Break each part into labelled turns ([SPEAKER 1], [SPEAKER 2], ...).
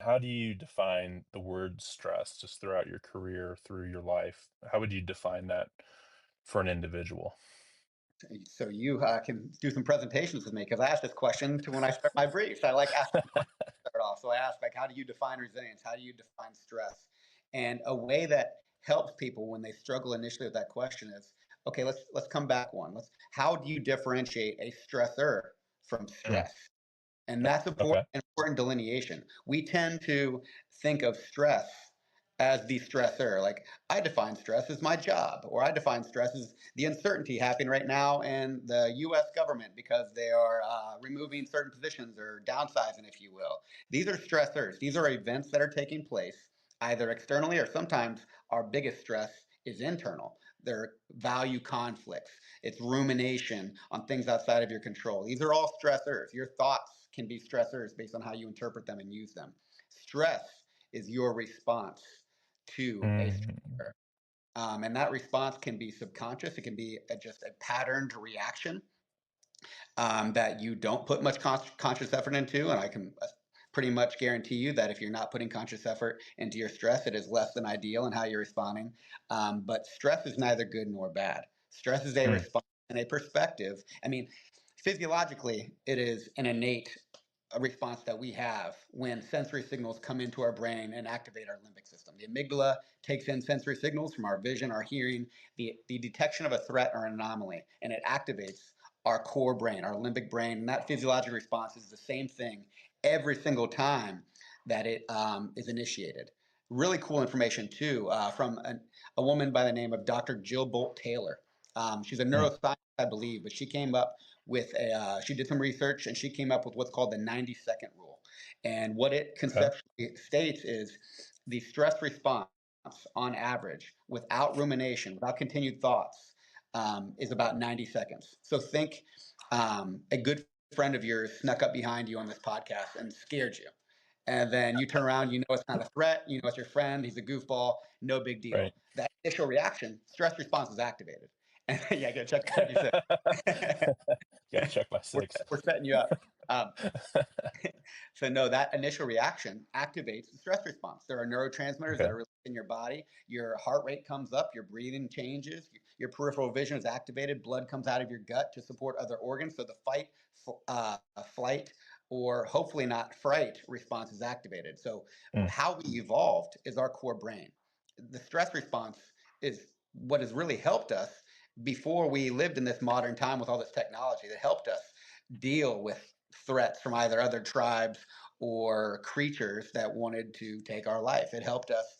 [SPEAKER 1] how do you define the word stress just throughout your career, through your life? How would you define that for an individual?
[SPEAKER 2] So you can do some presentations with me because I asked this question to when I start my briefs. I like asking questions to start off. So I ask, like, how do you define resilience? How do you define stress? And a way that helps people when they struggle initially with that question is, okay, let's come back one. Let's How do you differentiate a stressor from
[SPEAKER 1] Mm,
[SPEAKER 2] stress? And that's
[SPEAKER 1] okay.
[SPEAKER 2] an important delineation. We tend to think of stress as the stressor. Like, I define stress as my job, or I define stress as the uncertainty happening right now in the US government because they are removing certain positions or downsizing, if you will. These are stressors. These are events that are taking place either externally, or sometimes our biggest stress is internal. They're value conflicts. It's rumination on things outside of your control. These are all stressors. Your thoughts can be stressors based on how you interpret them and use them. Stress is your response to a
[SPEAKER 1] Mm,
[SPEAKER 2] stressor. And that response can be subconscious. It can be just a patterned reaction that you don't put much conscious effort into. And I can pretty much guarantee you that if you're not putting conscious effort into your stress, it is less than ideal in how you're responding. But stress is neither good nor bad. Stress is a
[SPEAKER 1] mm,
[SPEAKER 2] response and a perspective. I mean, physiologically, it is an innate response that we have when sensory signals come into our brain and activate our limbic system. The amygdala takes in sensory signals from our vision, our hearing, the detection of a threat or an anomaly, and it activates our core brain, our limbic brain. And that physiological response is the same thing every single time that it is initiated. Really cool information, too, from a woman by the name of Dr. Jill Bolt Taylor. She's a
[SPEAKER 1] mm,
[SPEAKER 2] neuroscientist, I believe, but she came up with she did some research and she came up with what's called the 90-second rule. And what it
[SPEAKER 1] okay.
[SPEAKER 2] conceptually states is the stress response on average, without rumination, without continued thoughts, is about 90 seconds. So think a good friend of yours snuck up behind you on this podcast and scared you. And then you turn around, you know it's not a threat, you know it's your friend, he's a goofball, no big deal.
[SPEAKER 1] Right.
[SPEAKER 2] That initial reaction, stress response is activated. And yeah, go check your
[SPEAKER 1] Gotta check my six.
[SPEAKER 2] we're setting you up. Um, so no, that initial reaction activates the stress response. There are neurotransmitters that
[SPEAKER 1] Okay.
[SPEAKER 2] are released in your body. Your heart rate comes up, your breathing changes, your peripheral vision is activated, blood comes out of your gut to support other organs. So the flight, or hopefully not fright response is activated. So
[SPEAKER 1] Mm,
[SPEAKER 2] how we evolved is our core brain. The stress response is what has really helped us before we lived in this modern time with all this technology that helped us deal with threats from either other tribes or creatures that wanted to take our life. It helped us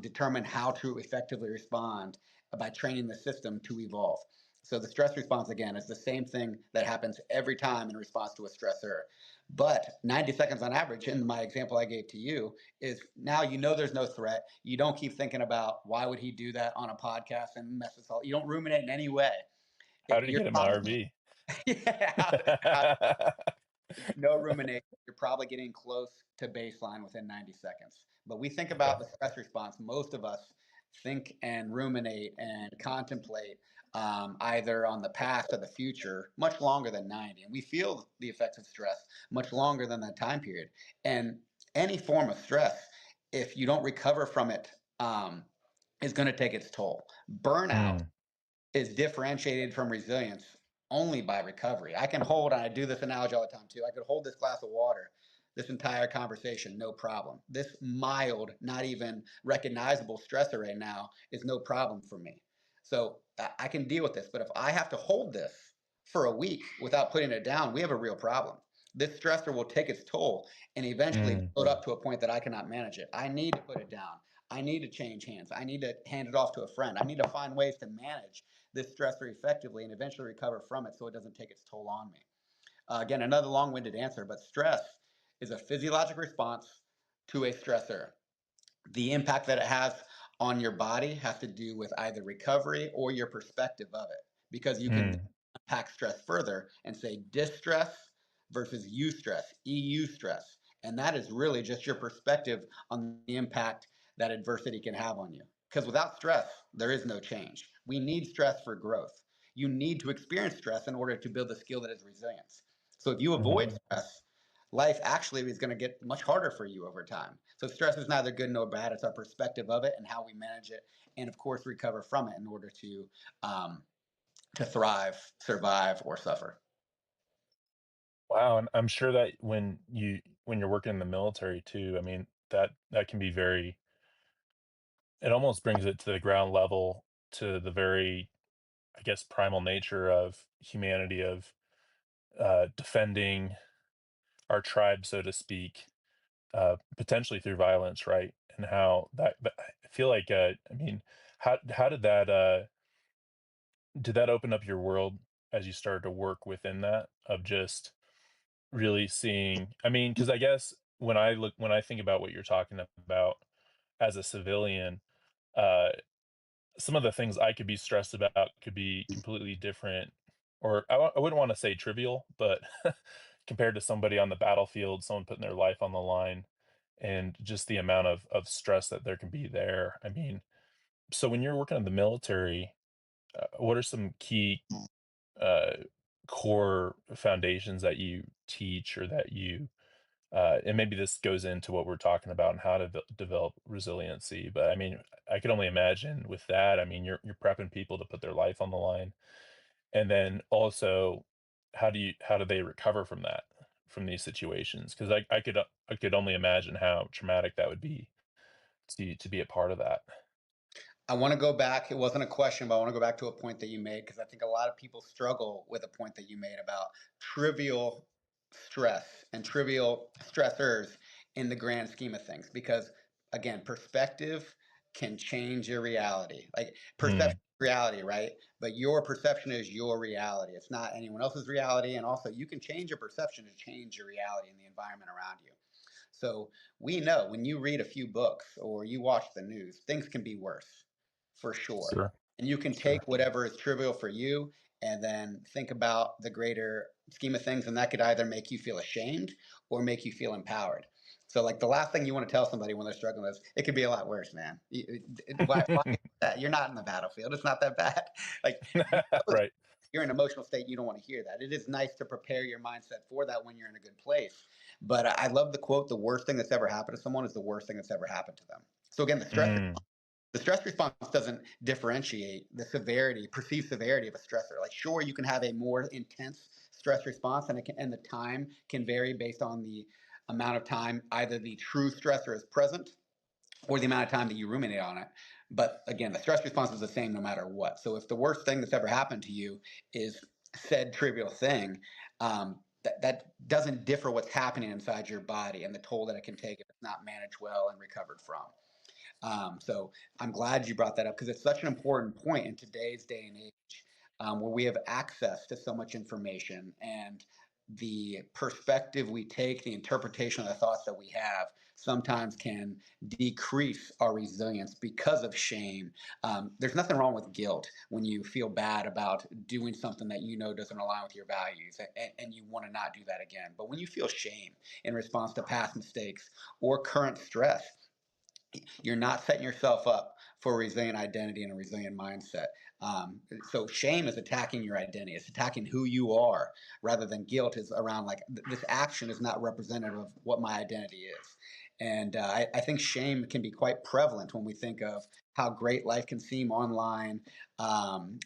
[SPEAKER 2] determine how to effectively respond by training the system to evolve. So the stress response, again, is the same thing that happens every time in response to a stressor. But 90 seconds on average, in my example I gave to you, is now you know there's no threat. You don't keep thinking about why would he do that on a podcast and mess us all. You don't ruminate in any way.
[SPEAKER 1] how
[SPEAKER 2] If
[SPEAKER 1] did he
[SPEAKER 2] you're
[SPEAKER 1] get in my
[SPEAKER 2] probably
[SPEAKER 1] RV?
[SPEAKER 2] yeah, no rumination. You're probably getting close to baseline within 90 seconds. But we think
[SPEAKER 1] Okay.
[SPEAKER 2] about the stress response. Most of us think and ruminate and contemplate either on the past or the future much longer than 90. And we feel the effects of stress much longer than that time period. And any form of stress, if you don't recover from it, is going to take its toll. Burnout
[SPEAKER 1] Mm,
[SPEAKER 2] is differentiated from resilience only by recovery. I can hold, and I do this analogy all the time too. I could hold this glass of water this entire conversation, no problem. This mild, not even recognizable stressor right now is no problem for me. So I can deal with this. But if I have to hold this for a week without putting it down, we have a real problem. This stressor will take its toll and eventually
[SPEAKER 1] mm,
[SPEAKER 2] build up to a point that I cannot manage it. I need to put it down. I need to change hands. I need to hand it off to a friend. I need to find ways to manage this stressor effectively and eventually recover from it so it doesn't take its toll on me. Again, another long winded answer, but stress is a physiologic response to a stressor. The impact that it has on your body has to do with either recovery or your perspective of it, because you can
[SPEAKER 1] mm,
[SPEAKER 2] unpack stress further and say distress versus eustress, EU stress. And that is really just your perspective on the impact that adversity can have on you. Because without stress, there is no change. We need stress for growth. You need to experience stress in order to build a skill that is resilience. So if you avoid
[SPEAKER 1] mhm.
[SPEAKER 2] stress, life actually is going to get much harder for you over time. So stress is neither good nor bad. It's our perspective of it and how we manage it, and of course recover from it in order um, to thrive, survive, or suffer.
[SPEAKER 1] Wow, and I'm sure that when you're working in the military too, I mean, that can be very it almost brings it to the ground level, to the very, I guess, primal nature of humanity, of defending our tribe, so to speak, potentially through violence, right? And how that I feel like, I mean, how did that open up your world as you started to work within that, of just really seeing, I mean, because I guess when I think about what you're talking about as a civilian, uh, some of the things I could be stressed about could be completely different, or I wouldn't wanna say trivial, but compared to somebody on the battlefield, someone putting their life on the line, and just the amount of stress that there can be there. I mean, so when you're working in the military, what are some key, uh, core foundations that you teach, or that you and maybe this goes into what we're talking about and how to develop resiliency. But I mean, I could only imagine with that. I mean, you're prepping people to put their life on the line, and then also, how do they recover from that, from these situations? Because I could only imagine how traumatic that would be to be a part of that.
[SPEAKER 2] I want to go back. It wasn't a question, but I want to go back to a point that you made because I think a lot of people struggle with a point that you made about trivial stress and trivial stressors in the grand scheme of things. Because again, perspective can change your reality. Like perception
[SPEAKER 1] Mm,
[SPEAKER 2] is reality, right? But your perception is your reality. It's not anyone else's reality. And also, you can change your perception to change your reality and the environment around you. So we know when you read a few books or you watch the news, things can be worse for sure.
[SPEAKER 1] sure,
[SPEAKER 2] And you can take
[SPEAKER 1] sure.
[SPEAKER 2] whatever is trivial for you and then think about the greater scheme of things. And that could either make you feel ashamed or make you feel empowered. So, like the last thing you want to tell somebody when they're struggling is, it could be a lot worse, man. Why that? You're not in the battlefield. It's not that bad. Like, you know,
[SPEAKER 1] Right.
[SPEAKER 2] you're in an emotional state, you don't want to hear that. It is nice to prepare your mindset for that when you're in a good place. But I love the quote: "The worst thing that's ever happened to someone is the worst thing that's ever happened to them." So again,
[SPEAKER 1] Mm,
[SPEAKER 2] the stress response doesn't differentiate the severity, perceived severity of a stressor. Like, sure, you can have a more intense stress response, and the time can vary based on the amount of time either the true stressor is present or the amount of time that you ruminate on it. But again, the stress response is the same no matter what. So if the worst thing that's ever happened to you is said trivial thing, that doesn't differ what's happening inside your body and the toll that it can take if it's not managed well and recovered from. So I'm glad you brought that up because it's such an important point in today's day and age, where we have access to so much information, and the perspective we take, the interpretation of the thoughts that we have sometimes can decrease our resilience because of shame. There's nothing wrong with guilt when you feel bad about doing something that you know doesn't align with your values, and you want to not do that again. But when you feel shame in response to past mistakes or current stress, you're not setting yourself up for a resilient identity and a resilient mindset. So shame is attacking your identity. It's attacking who you are, rather than guilt is around like, this action is not representative of what my identity is. And I think shame can be quite prevalent when we think of how great life can seem online,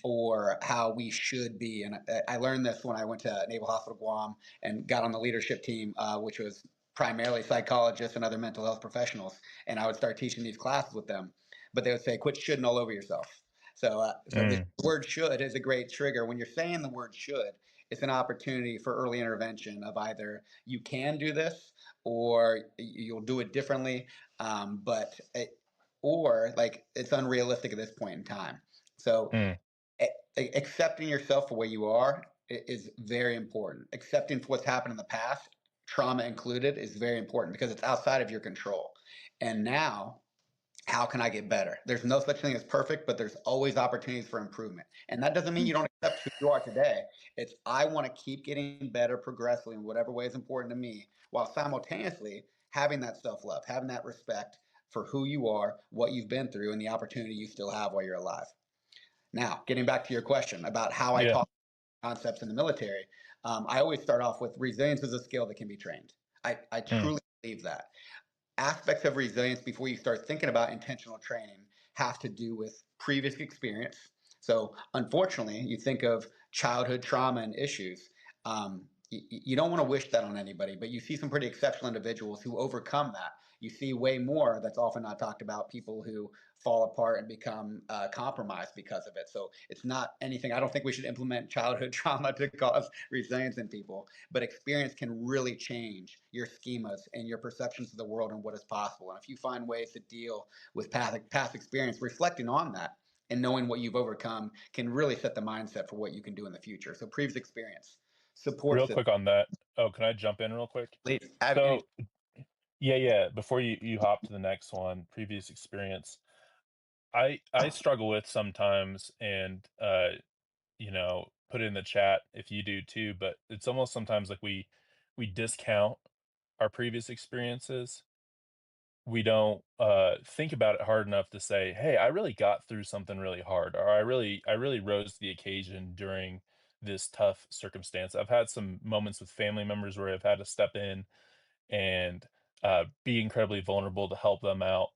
[SPEAKER 2] or how we should be. And I learned this when I went to Naval Hospital Guam and got on the leadership team, which was primarily psychologists and other mental health professionals, and I would start teaching these classes with them. But they would say, "Quit shoulding all over yourself." So this
[SPEAKER 1] mm,
[SPEAKER 2] word "should" is a great trigger. When you're saying the word "should," it's an opportunity for early intervention of either you can do this or you'll do it differently, but or like it's unrealistic at this point in time. So
[SPEAKER 1] mm,
[SPEAKER 2] accepting yourself for where you are is very important. Accepting for what's happened in the past, trauma included, is very important because it's outside of your control. And now, how can I get better? There's no such thing as perfect, but there's always opportunities for improvement. And that doesn't mean you don't accept who you are today. It's, I want to keep getting better progressively in whatever way is important to me, while simultaneously having that self love, having that respect for who you are, what you've been through, and the opportunity you still have while you're alive. Now, getting back to your question about how I
[SPEAKER 1] yeah.
[SPEAKER 2] talk concepts in the military, I always start off with resilience is a skill that can be trained. I
[SPEAKER 1] Mm,
[SPEAKER 2] truly believe that. Aspects of resilience before you start thinking about intentional training have to do with previous experience. So, unfortunately, you think of childhood trauma and issues. You don't want to wish that on anybody, but you see some pretty exceptional individuals who overcome that. You see way more that's often not talked about, people who fall apart and become compromised because of it. So it's not anything. I don't think we should implement childhood trauma to cause resilience in people, but experience can really change your schemas and your perceptions of the world and what is possible. And if you find ways to deal with past experience, reflecting on that and knowing what you've overcome can really set the mindset for what you can do in the future. So previous experience supports
[SPEAKER 1] real
[SPEAKER 2] it.
[SPEAKER 1] quick on that. Oh, can I jump in real quick?
[SPEAKER 2] Please have any.
[SPEAKER 1] So, yeah, yeah, before you hop to the next one, previous experience, I struggle with sometimes and, put it in the chat if you do too, but it's almost sometimes like we discount our previous experiences. We don't, think about it hard enough to say, "Hey, I really got through something really hard," or "I really rose to the occasion during this tough circumstance." I've had some moments with family members where I've had to step in and, be incredibly vulnerable to help them out,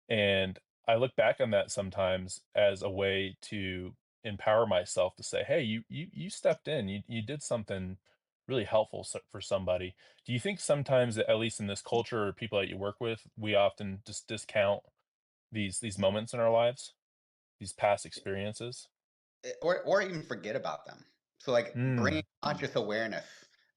[SPEAKER 1] and I look back on that sometimes as a way to empower myself to say, "Hey, you stepped in, you did something really helpful for somebody." Do you think sometimes, at least in this culture or people that you work with, we often just discount these moments in our lives, these past experiences?
[SPEAKER 2] Or even forget about them. So like bringing
[SPEAKER 1] Mm,
[SPEAKER 2] conscious awareness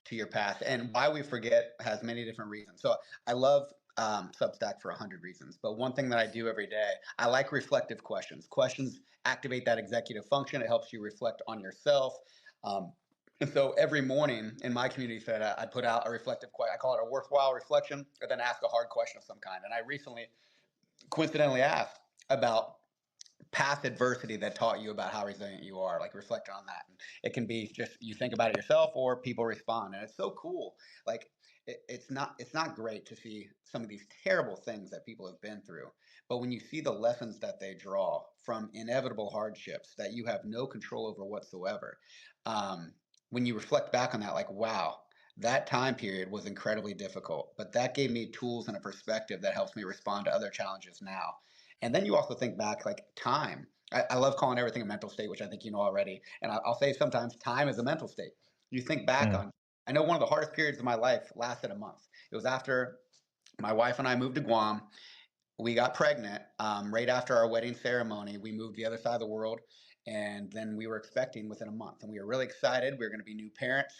[SPEAKER 2] to your past, and why we forget has many different reasons. So I love Substack for 100 reasons, but one thing that I do every day, I like reflective questions. Questions activate that executive function. It helps you reflect on yourself. Um, and so every morning in my community thread, I put out a reflective question. I call it a worthwhile reflection, and then ask a hard question of some kind. And I recently, coincidentally, asked about past adversity that taught you about how resilient you are, like reflect on that. And it can be just you think about it yourself or people respond, and it's so cool. Like it's not great to see some of these terrible things that people have been through, but when you see the lessons that they draw from inevitable hardships that you have no control over whatsoever, um, when you reflect back on that, like, wow, that time period was incredibly difficult, but that gave me tools and a perspective that helps me respond to other challenges now. And then you also think back, like time. I love calling everything a mental state, which I think you know already. And I'll say sometimes time is a mental state. You think back
[SPEAKER 1] mm,
[SPEAKER 2] on, I know one of the hardest periods of my life lasted a month. It was after my wife and I moved to Guam. We got pregnant right after our wedding ceremony. We moved to the other side of the world. And then we were expecting within a month. And we were really excited. We were going to be new parents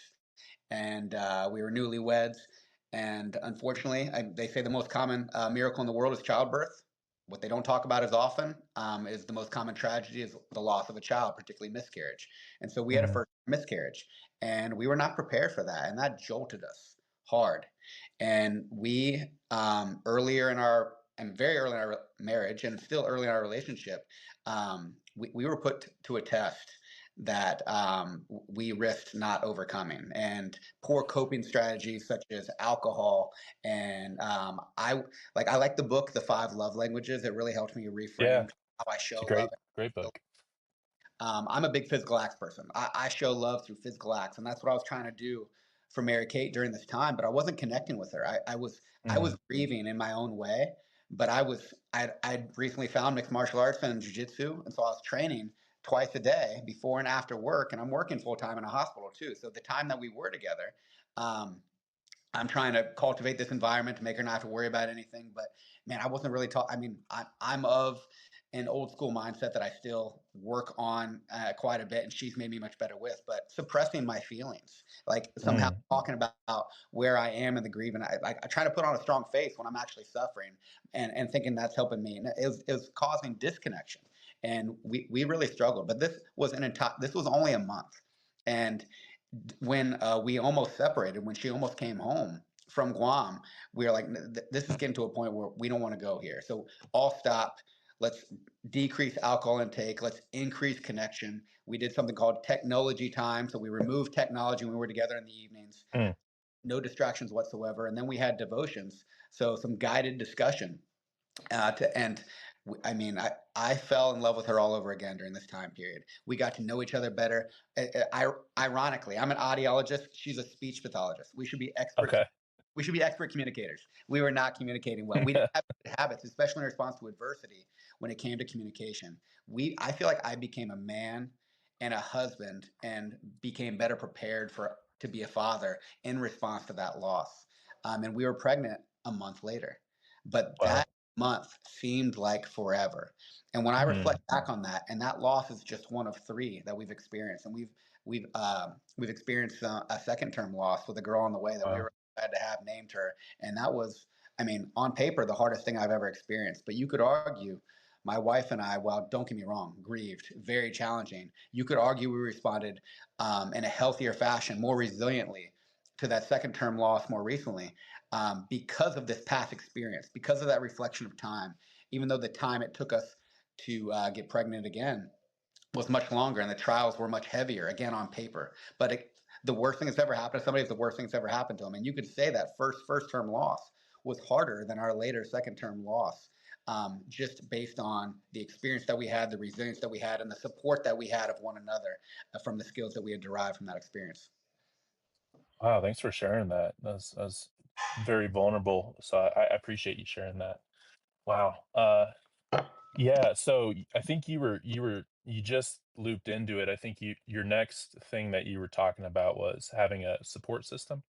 [SPEAKER 2] and we were newlyweds. And unfortunately, they say the most common miracle in the world is childbirth. What they don't talk about as often is the most common tragedy is the loss of a child, particularly miscarriage. And so we had a
[SPEAKER 1] mm,
[SPEAKER 2] first miscarriage, and we were not prepared for that, and that jolted us hard. And we earlier in our and very early in our marriage, and still early in our relationship, we were put to a test that we risked not overcoming, and poor coping strategies such as alcohol. And I like the book The Five Love Languages. It really helped me
[SPEAKER 1] yeah,
[SPEAKER 2] reframe how I
[SPEAKER 1] it's
[SPEAKER 2] show
[SPEAKER 1] a
[SPEAKER 2] love.
[SPEAKER 1] great book.
[SPEAKER 2] I'm a big physical acts person. I show love through physical acts, and that's what I was trying to do for Mary Kate during this time. But I wasn't connecting with her. I was
[SPEAKER 1] Mm,
[SPEAKER 2] grieving in my own way, but I'd recently found mixed martial arts and jujitsu, and so I was training twice a day before and after work, and I'm working full time in a hospital too. So the time that we were together, um, I'm trying to cultivate this environment to make her not have to worry about anything. But man, I wasn't really taught. I mean, I'm of an old school mindset that I still work on quite a bit, and she's made me much better with. But suppressing my feelings, like somehow
[SPEAKER 1] mm,
[SPEAKER 2] talking about where I am in the grieving, I try to put on a strong face when I'm actually suffering, and thinking that's helping me. And it was causing disconnection, and we really struggled. But this was only a month, and when we almost separated, when she almost came home from Guam, we were like, this is getting to a point where we don't want to go here. So all stop. Let's decrease alcohol intake. Let's increase connection. We did something called technology time. So we removed technology when we were together in the evenings,
[SPEAKER 1] mm.
[SPEAKER 2] no distractions whatsoever. And then we had devotions. So some guided discussion and I mean, I fell in love with her all over again during this time period. We got to know each other better. Ironically, I'm an audiologist. She's a speech pathologist. We should be experts
[SPEAKER 1] Okay.
[SPEAKER 2] We should be expert communicators. We were not communicating well. We didn't have good habits, especially in response to adversity when it came to communication. I feel like I became a man and a husband and became better prepared for to be a father in response to that loss. And we were pregnant a month later, but that
[SPEAKER 1] Wow.
[SPEAKER 2] month seemed like forever. And when I
[SPEAKER 1] Mhm.
[SPEAKER 2] reflect back on that, and that loss is just one of three that we've experienced, and we've experienced a second term loss with a girl on the way that we
[SPEAKER 1] Wow.
[SPEAKER 2] were glad to have named her, and that was, I mean, on paper, the hardest thing I've ever experienced. But you could argue, my wife and I, well, don't get me wrong, grieved, very challenging. You could argue we responded in a healthier fashion, more resiliently to that second term loss more recently because of this past experience, because of that reflection of time. Even though the time it took us to get pregnant again was much longer and the trials were much heavier, again on paper. But the worst thing that's ever happened to somebody is the worst thing that's ever happened to them. And you could say that first term loss was harder than our later second term loss, just based on the experience that we had, the resilience that we had, and the support that we had of one another from the skills that we had derived from that experience.
[SPEAKER 1] Wow, thanks for sharing that. That's very vulnerable, so I appreciate you sharing that. Wow. Yeah, so I think you just looped into it. I think your next thing that you were talking about was having a support system?